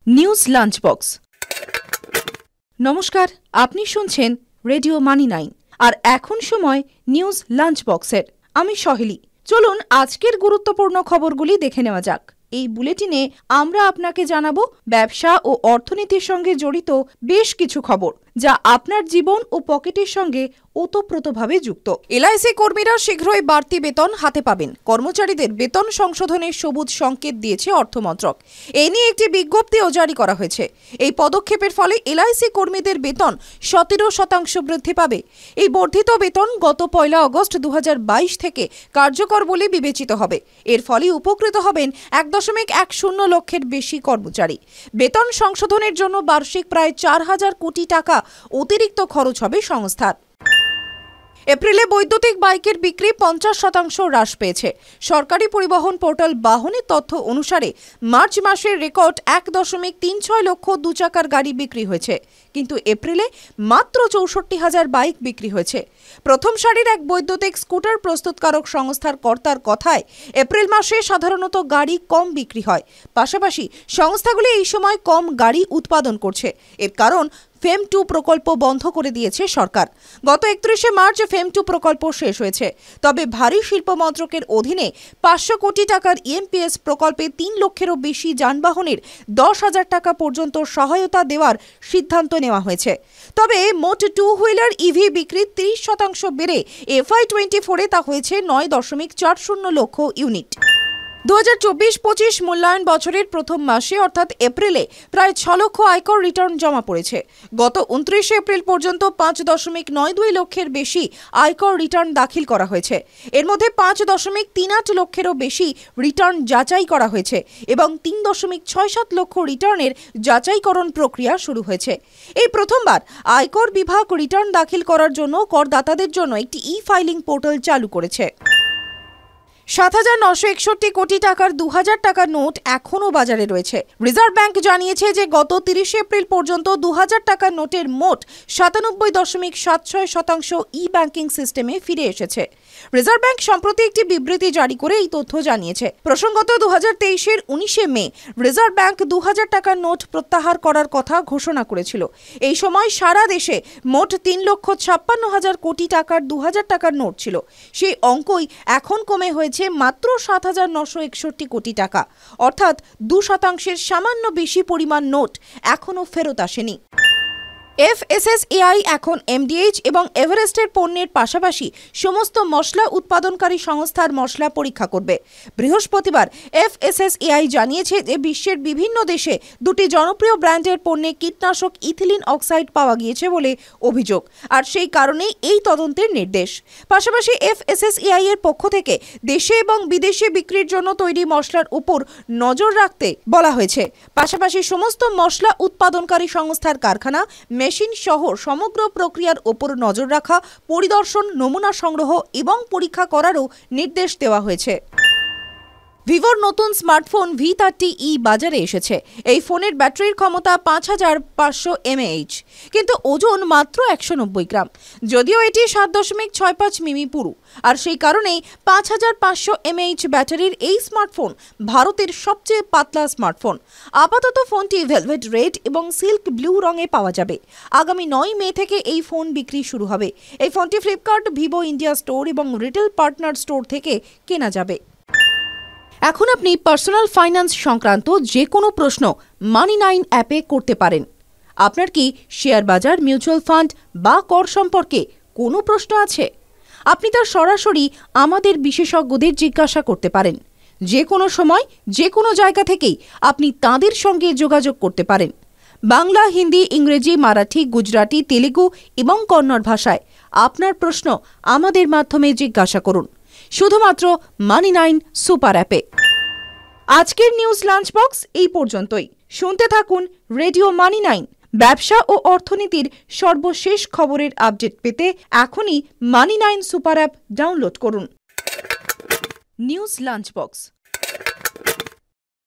News lunch box. নমস্কার, আপনি শুনছেন রেডিও মানি 9 আর এখন সময় নিউজ লাঞ্চ বক্সের। আমি সহেলি। চলুন আজকের গুরুত্বপূর্ণ খবরগুলি দেখে নেওয়া যাক। এই বুলেটিনে আমরা আপনাকে জানাবো ব্যবসা ও অর্থনীতির সঙ্গে জড়িত বেশ কিছু খবর, যা আপনার জীবন ও পকেটের সঙ্গে ওতপ্রোতভাবে যুক্ত। এলআইসি কর্মীরা শীঘ্রই বাড়তি বেতন হাতে পাবেন। কর্মচারীদের বেতন সংশোধনের সবুজ সংকেত দিয়েছে অর্থমন্ত্রক। এ নিয়ে একটি বিজ্ঞপ্তিও জারি করা হয়েছে। এই পদক্ষেপের ফলে এলআইসি কর্মীদের বেতন 17% বৃদ্ধি পাবে। এই বর্ধিত বেতন গত 1 আগস্ট 2022 থেকে কার্যকর বলে বিবেচিত হবে। এর ফলে উপকৃত হবেন 1.10 লক্ষের বেশি কর্মচারী। বেতন সংশোধনের জন্য বার্ষিক প্রায় 4000 কোটি টাকা অতিরিক্ত খরচ হবে সংস্থার। এপ্রিলে বৈদ্যুতিক বাইকের বিক্রি 50% হ্রাস পেয়েছে। সরকারি পরিবহন পোর্টাল বাহনের তথ্য অনুসারে মার্চ মাসের রেকর্ড 1.36 লক্ষ দুচাকার গাড়ি বিক্রি হয়েছে, কিন্তু এপ্রিলে মাত্র 64,000 বাইক বিক্রি হয়েছে। প্রথম সারির এক বৈদ্যুতিক স্কুটার প্রস্তুতকারক সংস্থার কর্তার কথায় এপ্রিল মাসে সাধারণত গাড়ি কম বিক্রি হয়। পাশাপাশি সংস্থাগুলি এই সময় কম গাড়ি উৎপাদন করছে। এর কারণ ফেম 2 প্রকল্প বন্ধ করে দিয়েছে সরকার। গত 31 মার্চ ফেম 2 প্রকল্প শেষ হয়েছে। তবে ভারী শিল্প মন্ত্রকের অধীনে 500 কোটি টাকার ইএমপিএস প্রকল্পে 3 লক্ষেরও বেশি যানবাহনের 10,000 টাকা পর্যন্ত সহায়তা দেওয়ার সিদ্ধান্ত নেওয়া হয়েছে। তবে মোট 2 হুইলার ইভি বিক্রি 30% বেড়ে FY24 তা হয়েছে 9.40 লক্ষ ইউনিট। 2024-25 মূল্যায়ন বছরের প্রথম মাসে অর্থাৎ এপ্রিলে প্রায় 6 লক্ষ আয়কর রিটার্ন জমা পড়েছে। গত 29 এপ্রিল পর্যন্ত 5.92 লক্ষের বেশি আয়কর রিটার্ন দাখিল করা হয়েছে। এর মধ্যে 5.38 লক্ষেরও বেশি রিটার্ন যাচাই করা হয়েছে এবং 3.67 লক্ষ রিটার্নের যাচাইকরণ প্রক্রিয়া শুরু হয়েছে। এই প্রথমবার আয়কর বিভাগ রিটার্ন দাখিল করার জন্য করদাতাদের জন্য একটি ই-ফাইলিং পোর্টাল চালু করেছে। 7,961 কোটি টাকার 2000 টাকার নোট এখনও বাজারে রয়েছে। রিজার্ভ ব্যাংক জানিয়েছে যে গত 30 এপ্রিল পর্যন্ত 2000 টাকার নোটের মোট 97.76% ই ব্যাংকিং সিস্টেমে ফিরে এসেছে। রিজার্ভ ব্যাংক সম্প্রতি একটি বিবৃতি জারি করে এই তথ্য জানিয়েছে। প্রসঙ্গত 2023-এর 19 মে রিজার্ভ ব্যাংক 2000 টাকার নোট প্রত্যাহার করার কথা ঘোষণা করেছিল। এই সময় সারা দেশে মোট 3,56,000 কোটি টাকার 2000 টাকার নোট ছিল। সেই অঙ্কই এখন কমে হয়েছে মাত্র 7,961 কোটি টাকা, অর্থাৎ 2% সামান্য বেশি পরিমাণ নোট এখনও ফেরত আসেনি। FSSAI এখন MDH এবং এভারেস্টের পণ্যের পাশাপাশি সমস্ত মশলা উৎপাদনকারী সংস্থার মশলা পরীক্ষা করবে। বৃহস্পতিবার FSSAI জানিয়েছে যে বিশ্বের বিভিন্ন দেশে দুটি জনপ্রিয় ব্র্যান্ডের পণ্যে কীটনাশক ইথিলিন অক্সাইড পাওয়া গিয়েছে বলে অভিযোগ, আর সেই কারণেই এই তদন্তের নির্দেশ। পাশাপাশি FSSAI এর পক্ষ থেকে দেশে এবং বিদেশে বিক্রির জন্য তৈরি মশলার উপর নজর রাখতে বলা হয়েছে। পাশাপাশি সমস্ত মশলা উৎপাদনকারী সংস্থার কারখানা, মেশিন সহ সমগ্র প্রক্রিয়ার ওপর নজর রাখা, পরিদর্শন, নমুনা সংগ্রহ এবং পরীক্ষা করারও নির্দেশ দেওয়া হয়েছে। ভিভোর নতুন স্মার্টফোন V30e বাজারে এসেছে। এই ফোনের ব্যাটারির ক্ষমতা 5500 mAh, কিন্তু ওজন মাত্র 190 গ্রাম। যদিও এটি 7.65 মিমি পুরু, আর সেই কারণেই 5500 mAh ব্যাটারির এই স্মার্টফোন ভারতের সবচেয়ে পাতলা স্মার্টফোন। আপাতত ফোনটি ভেলভেট রেড এবং সিল্ক ব্লু রঙে পাওয়া যাবে। আগামী 9 মে থেকে এই ফোন বিক্রি শুরু হবে। এই ফোনটি ফ্লিপকার্ট, ভিভো ইন্ডিয়া স্টোর এবং রিটেল পার্টনার স্টোর থেকে কেনা যাবে। এখন আপনি পার্সোনাল ফাইন্যান্স সংক্রান্ত যে কোনো প্রশ্ন মানি 9 অ্যাপে করতে পারেন। আপনার কি শেয়ার বাজার, মিউচুয়াল ফান্ড বা কর সম্পর্কে কোনো প্রশ্ন আছে? আপনি তা সরাসরি আমাদের বিশেষজ্ঞদের জিজ্ঞাসা করতে পারেন। যে কোনো সময়, যে কোনো জায়গা থেকেই আপনি তাঁদের সঙ্গে যোগাযোগ করতে পারেন। বাংলা, হিন্দি, ইংরেজি, মারাঠি, গুজরাটি, তেলেগু এবং কন্নড় ভাষায় আপনার প্রশ্ন আমাদের মাধ্যমে জিজ্ঞাসা করুন, শুধুমাত্র মানি 9 সুপার অ্যাপে। আজকের নিউজ লাঞ্চ বক্স এই পর্যন্তই। শুনতে থাকুন রেডিও মানি 9। ব্যবসা ও অর্থনীতির সর্বশেষ খবরের আপডেট পেতে এখনই মানি 9 সুপার অ্যাপ ডাউনলোড করুন। News lunch box.